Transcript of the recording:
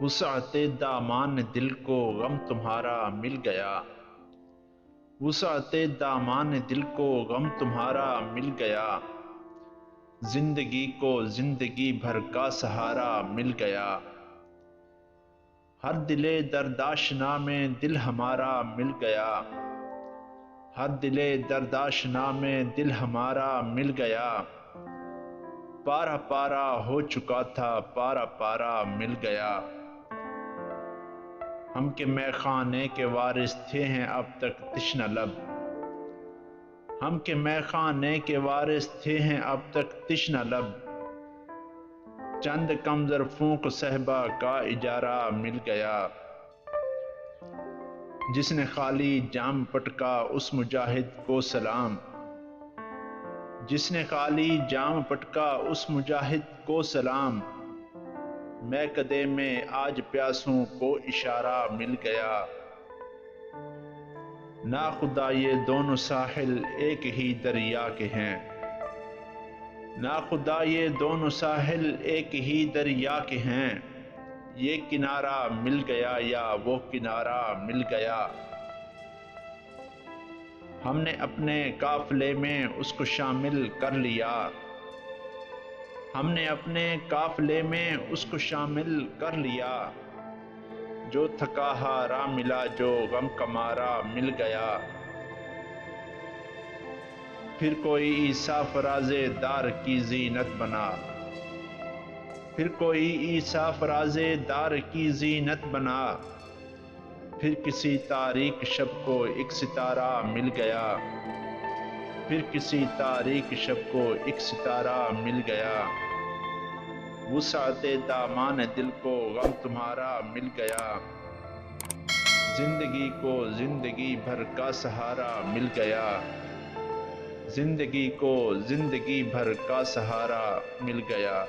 وسعت دامان دل کو غم تمہارا مل گیا، وسعت دامان دل کو غم تمہارا مل گیا، زندگی کو زندگی بھر کا سہارا مل گیا، ہر دل دردآشنا میں دل ہمارا مل گیا، ہر دل دردآشنا میں دل ہمارا مل گیا، پارا پارا ہو چکا تھا پارا پارا مل گیا، ہم کے مے خانے کے وارث تھے ہیں اب تک تشنہ لب، ہم کے مے خانے کے وارث تھے ہیں اب تک تشنہ لب، چند کم ظرفوں کو صحبا کا اجارہ مل گیا، جس نے خالی جام پٹکا اس مجاہد کو سلام، جس نے خالی جام پٹکا اس مجاہد کو سلام، میں کدے میں آج پیاسوں کو اشارہ مل گیا، ناخدا یہ دونوں ساحل ایک ہی دریا کے ہیں، ناخدا یہ دونوں ساحل ایک ہی دریا کے ہیں، یہ کنارہ مل گیا یا وہ کنارہ مل گیا، ہم نے اپنے قافلے میں اس کو شامل کر لیا، ہم نے اپنے قافلے میں اس کو شامل کر لیا، جو تھکا ہارا ملا جو غم کا مارا مل گیا، پھر کوئی عیسیٰ فراز دار کی زینت بنا، پھر کوئی عیسیٰ فراز دار کی زینت بنا، پھر کسی تاریک شب کو ایک ستارہ مل گیا، پھر کسی تاریک شب کو ایک ستارہ مل گیا، وسعت دامان دل کو غم تمہارا مل گیا، زندگی کو زندگی بھر کا سہارا مل گیا، زندگی کو زندگی بھر کا سہارا مل گیا۔